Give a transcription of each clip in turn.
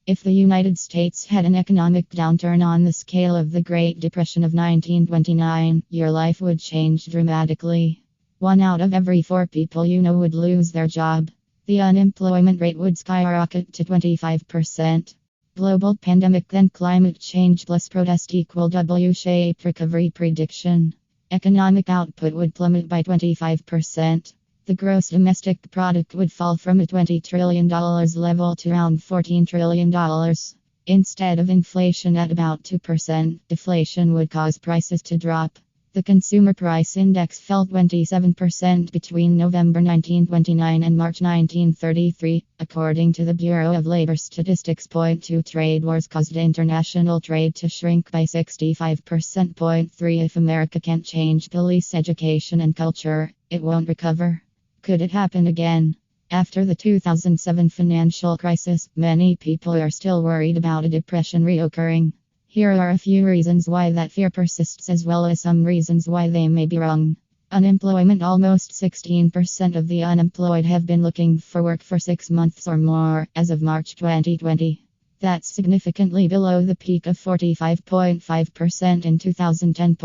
If the United States had an economic downturn on the scale of the Great Depression of 1929, your life would change dramatically. 1 out of every 4 people you know would lose their job. The unemployment rate would skyrocket to 25%. Global pandemic, then climate change plus protest equal W-shaped recovery prediction. Economic output would plummet by 25%. The gross domestic product would fall from a $20 trillion level to around $14 trillion. Instead of inflation at about 2%, deflation would cause prices to drop. The consumer price index fell 27% between November 1929 and March 1933, according to the Bureau of Labor Statistics. 2 Trade wars caused international trade to shrink by 65%. 3 If America can't change police, education, and culture, it won't recover. Could it happen again? After the 2007 financial crisis, many people are still worried about a depression reoccurring. Here are a few reasons why that fear persists, as well as some reasons why they may be wrong. Unemployment. Almost 16% of the unemployed have been looking for work for 6 months or more, as of March 2020. That's significantly below the peak of 45.5% in 2010.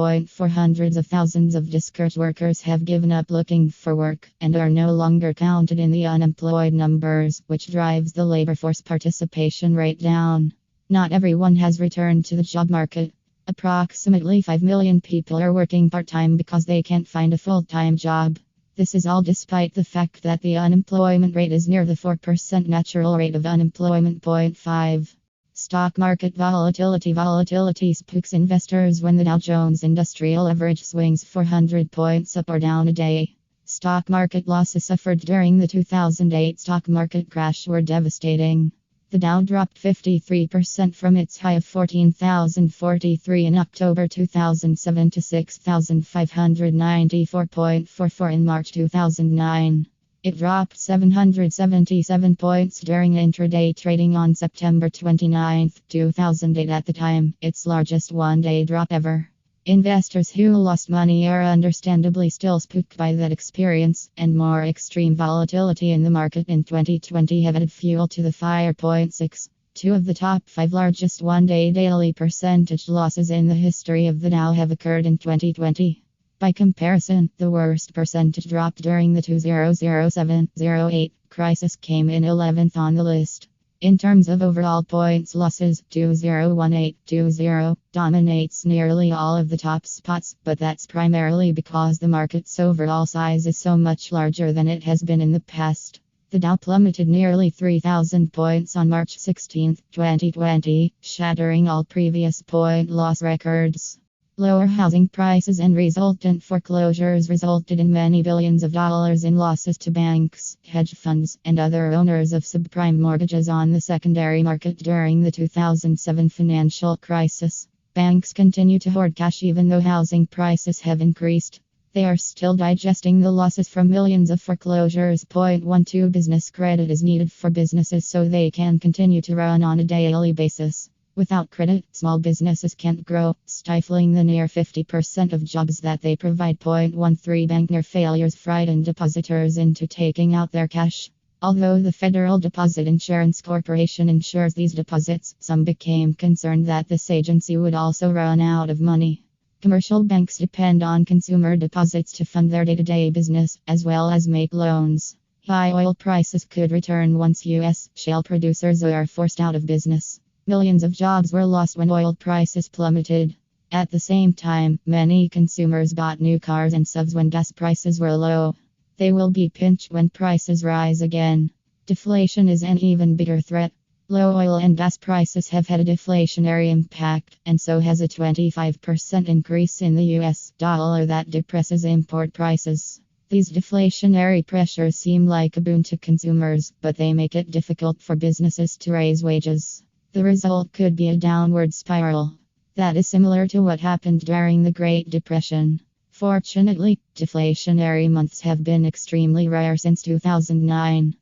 Hundreds of thousands of discouraged workers have given up looking for work and are no longer counted in the unemployed numbers, which drives the labor force participation rate down. Not everyone has returned to the job market. Approximately 5 million people are working part-time because they can't find a full-time job. This is all despite the fact that the unemployment rate is near the 4% natural rate of unemployment. 5. Stock market volatility. Volatility spooks investors when the Dow Jones Industrial Average swings 400 points up or down a day. Stock market losses suffered during the 2008 stock market crash were devastating. The Dow dropped 53% from its high of 14,043 in October 2007 to 6,594.44 in March 2009. It dropped 777 points during intraday trading on September 29, 2008, at the time, its largest one-day drop ever. Investors who lost money are understandably still spooked by that experience, and more extreme volatility in the market in 2020 have added fuel to the fire. 6. 2 of the top 5 largest one-day daily percentage losses in the history of the Dow have occurred in 2020. By comparison, the worst percentage drop during the 2007-08 crisis came in 11th on the list. In terms of overall points losses, 2018-20 dominates nearly all of the top spots, but that's primarily because the market's overall size is so much larger than it has been in the past. The Dow plummeted nearly 3,000 points on March 16, 2020, shattering all previous point loss records. Lower housing prices and resultant foreclosures resulted in many billions of dollars in losses to banks, hedge funds, and other owners of subprime mortgages on the secondary market during the 2007 financial crisis. Banks continue to hoard cash even though housing prices have increased. They are still digesting the losses from millions of foreclosures. 12 Business credit is needed for businesses so they can continue to run on a daily basis. Without credit, small businesses can't grow, stifling the near 50% of jobs that they provide. 13 Bank failures frighten depositors into taking out their cash. Although the Federal Deposit Insurance Corporation insures these deposits, some became concerned that this agency would also run out of money. Commercial banks depend on consumer deposits to fund their day-to-day business, as well as make loans. High oil prices could return once U.S. shale producers are forced out of business. Millions of jobs were lost when oil prices plummeted. At the same time, many consumers bought new cars and SUVs when gas prices were low. They will be pinched when prices rise again. Deflation is an even bigger threat. Low oil and gas prices have had a deflationary impact, and so has a 25% increase in the US dollar that depresses import prices. These deflationary pressures seem like a boon to consumers, but they make it difficult for businesses to raise wages. The result could be a downward spiral. That is similar to what happened during the Great Depression. Fortunately, deflationary months have been extremely rare since 2009.